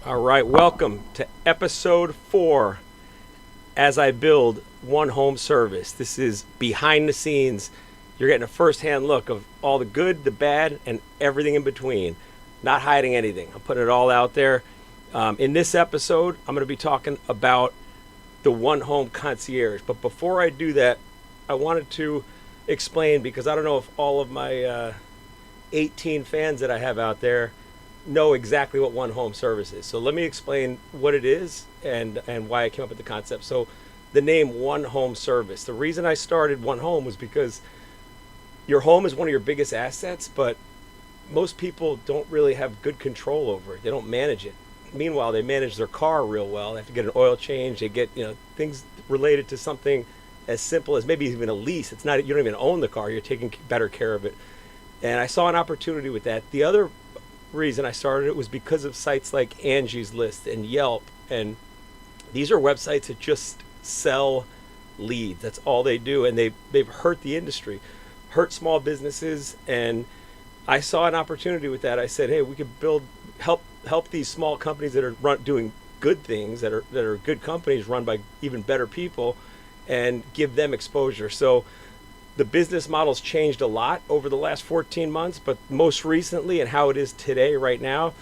All right, welcome to episode 4 as I build one home service. This is behind the scenes. You're getting a first-hand look of all the good, the bad, and everything in between. Not hiding anything. I'm putting it all out there. In this episode, I'm going to be talking about the one home concierge. But before I do that, I wanted to explain, because I don't know if all of my 18 fans that I have out there know exactly what one home service is. So let me explain what it is and why I came up with the concept. So the name One Home Service. The reason I started One Home was because your home is one of your biggest assets, but most people don't really have good control over it. They don't manage it. Meanwhile, they manage their car real well. They have to get an oil change. They get, things related to something as simple as maybe even a lease. It's not, you don't even own the car. You're taking better care of it. And I saw an opportunity with that. The other reason I started it was because of sites like Angie's List and Yelp, and these are websites that just sell leads. That's all they do, and they've hurt the industry, hurt small businesses. And I saw an opportunity with that. I said, hey, we could help these small companies that are doing good things, that are good companies run by even better people, and give them exposure. So the business model's changed a lot over the last 14 months, but most recently and how it is today, right now,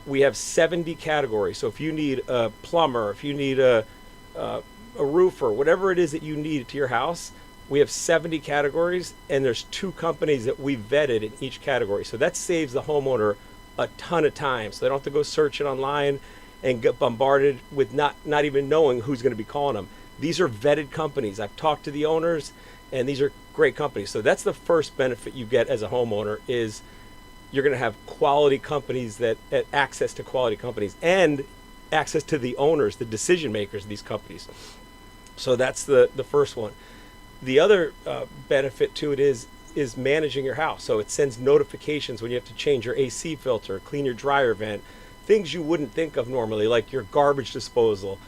we have 70 categories. So if you need a plumber, if you need a roofer, whatever it is that you need to your house, we have 70 categories, and there's 2 companies that we vetted in each category. So that saves the homeowner a ton of time. So they don't have to go searching online and get bombarded with not even knowing who's going to be calling them. These are vetted companies. I've talked to the owners, and these are great companies. So that's the first benefit you get as a homeowner, is you're going to have quality companies, that access to quality companies, and access to the owners, the decision makers of these companies. So that's the first one. The other benefit to it is managing your house. So it sends notifications when you have to change your AC filter, clean your dryer vent, things you wouldn't think of normally, like your garbage disposal.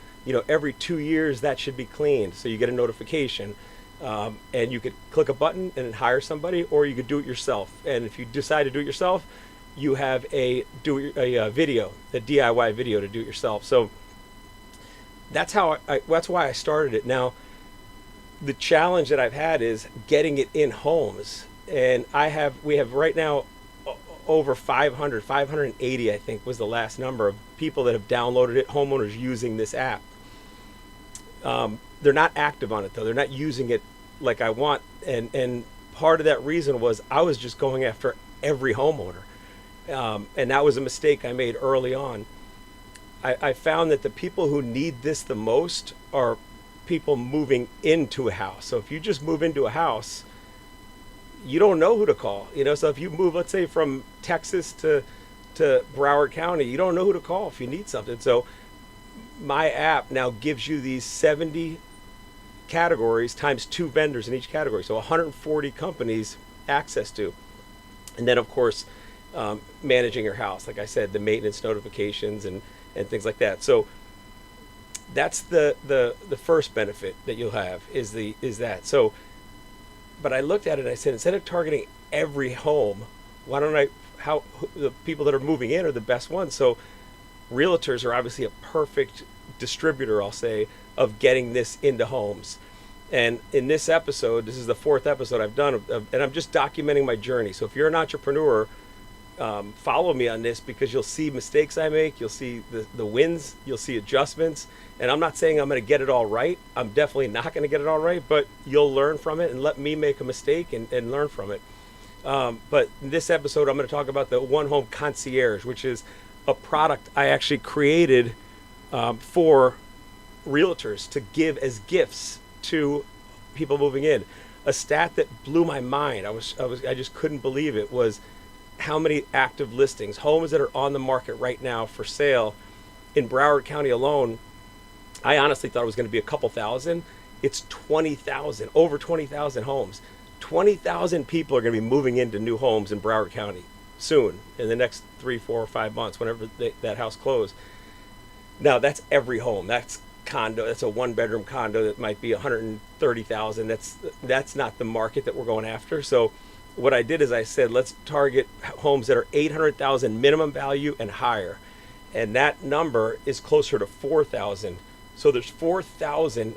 Every 2 years that should be cleaned. So you get a notification. And you could click a button and hire somebody, or you could do it yourself. And if you decide to do it yourself, you have a video, a DIY video to do it yourself. So that's why I started it. Now, the challenge that I've had is getting it in homes, and we have right now over 580, I think was the last number of people that have downloaded it, homeowners using this app. They're not active on it, though. They're not using it like I want. And part of that reason was I was just going after every homeowner. And that was a mistake I made early on. I found that the people who need this the most are people moving into a house. So if you just move into a house, you don't know who to call. So if you move, let's say, from Texas to Broward County, you don't know who to call if you need something. So my app now gives you these 70 categories times 2 vendors in each category. So 140 companies access to. And then, of course, managing your house. Like I said, the maintenance notifications and things like that. So that's the first benefit that you'll have is that. So, but I looked at it and I said, instead of targeting every home, why don't the people that are moving in are the best ones. So realtors are obviously a perfect distributor, I'll say, of getting this into homes. And in this episode, this is the 4th episode I've done, and I'm just documenting my journey. So if you're an entrepreneur, follow me on this, because you'll see mistakes I make, you'll see the wins, you'll see adjustments. And I'm not saying I'm going to get it all right. I'm definitely not going to get it all right, but you'll learn from it and let me make a mistake and learn from it. But in this episode, I'm going to talk about the One Home Concierge, which is a product I actually created for realtors to give as gifts to people moving in. A stat that blew my mind, I just couldn't believe it, was how many active listings, homes that are on the market right now for sale in Broward County alone. I honestly thought it was going to be a couple thousand. It's 20,000, over 20,000 homes. 20,000 people are going to be moving into new homes in Broward County soon, in the next 3, 4, or 5 months, whenever that house closed. Now, that's every home. That's condo. That's a 1-bedroom condo that might be 130,000. That's not the market that we're going after. So what I did is I said, let's target homes that are 800,000 minimum value and higher. and that number is closer to 4,000. So there's 4,000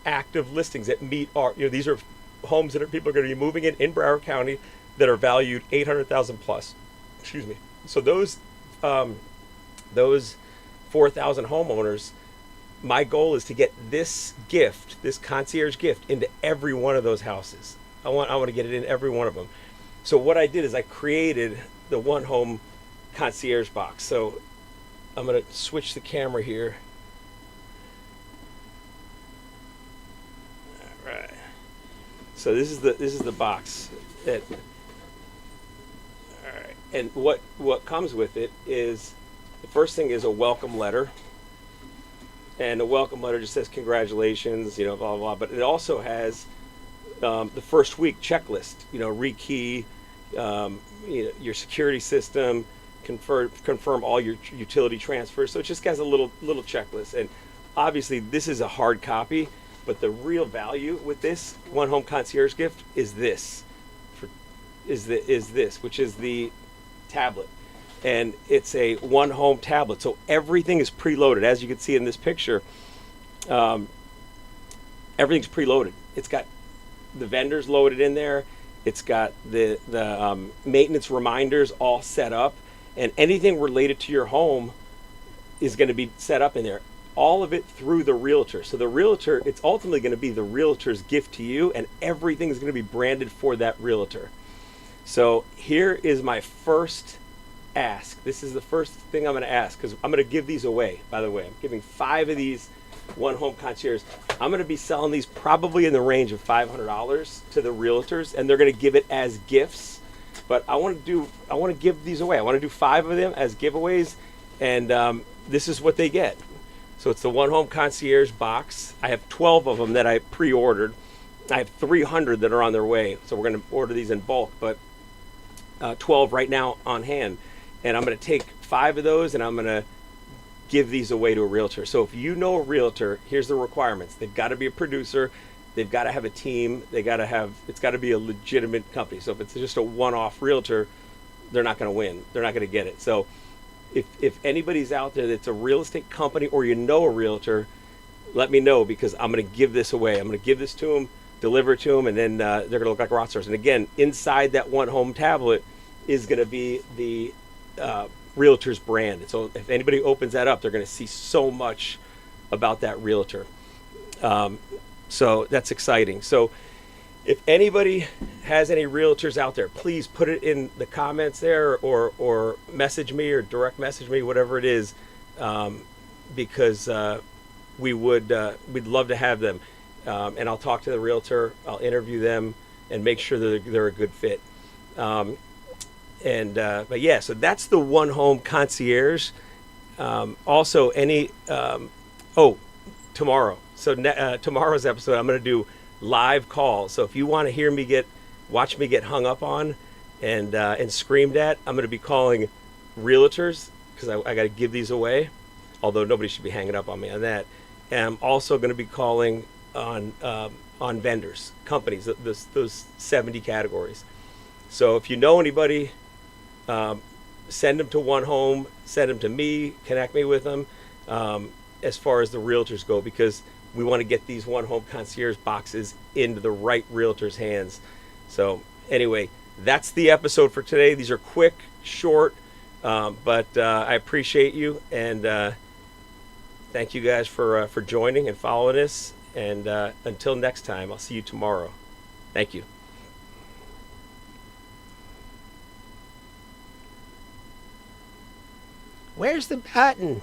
active listings that meet our, these are homes that people are going to be moving in Broward County that are valued 800,000 plus. Excuse me. So those 4,000 homeowners, my goal is to get this gift, this concierge gift, into every one of those houses. I want to get it in every one of them. So what I did is I created the one home concierge box. So I'm going to switch the camera here. All right. So this is the box that. All right. And what comes with it is, the first thing is a welcome letter. And the welcome letter just says congratulations, blah, blah, blah. But it also has the first week checklist, rekey, your security system, confirm all your utility transfers. So it just has a little checklist. And obviously this is a hard copy, but the real value with this one home concierge gift is this, which is the tablet. And it's a one home tablet. So everything is preloaded. As you can see in this picture, everything's preloaded. It's got the vendors loaded in there. It's got the maintenance reminders all set up, and anything related to your home is going to be set up in there. All of it through the realtor. So the realtor, it's ultimately going to be the realtor's gift to you, and everything is going to be branded for that realtor. So here is my first ask. This is the first thing I'm going to ask, because I'm going to give these away. By the way, I'm giving 5 of these one home concierge. I'm going to be selling these probably in the range of $500 to the realtors, and they're going to give it as gifts. But I want to give these away. I want to do 5 of them as giveaways, and this is what they get. So it's the one home concierge box. I have 12 of them that I pre-ordered. I have 300 that are on their way, so we're going to order these in bulk, but 12 right now on hand. And I'm going to take 5 of those, and I'm going to give these away to a realtor. So if you know a realtor, here's the requirements. They've got to be a producer. They've got to have a team. It's got to be a legitimate company. So if it's just a one-off realtor, they're not going to win. They're not going to get it. So if anybody's out there that's a real estate company, or a realtor, let me know, because I'm going to give this away. I'm going to give this to them, deliver it to them, and then they're going to look like rock stars. And again, inside that one home tablet is going to be the realtor's brand. And so if anybody opens that up, they're going to see so much about that realtor. So that's exciting. So if anybody has any realtors out there, please put it in the comments there, or message me, or direct message me, whatever it is, because we'd love to have them. And I'll talk to the realtor, I'll interview them, and make sure that they're a good fit. But yeah, so that's the one home concierge. Also, tomorrow. So tomorrow's episode, I'm going to do live calls. So if you want to watch me get hung up on and screamed at, I'm going to be calling realtors, because I got to give these away. Although nobody should be hanging up on me on that. And I'm also going to be calling on vendors, companies, those 70 categories. So if you know anybody, send them to One Home, send them to me, connect me with them, as far as the realtors go, because we want to get these One Home concierge boxes into the right realtor's hands. So anyway, that's the episode for today. These are quick, short, but I appreciate you, and thank you guys for joining and following us. And until next time, I'll see you tomorrow. Thank you. Where's the button?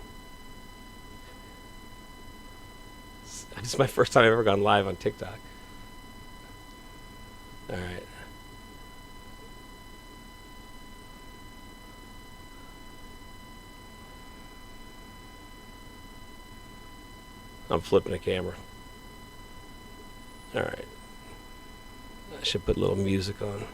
This is my first time I've ever gone live on TikTok. All right. I'm flipping a camera. All right. I should put a little music on.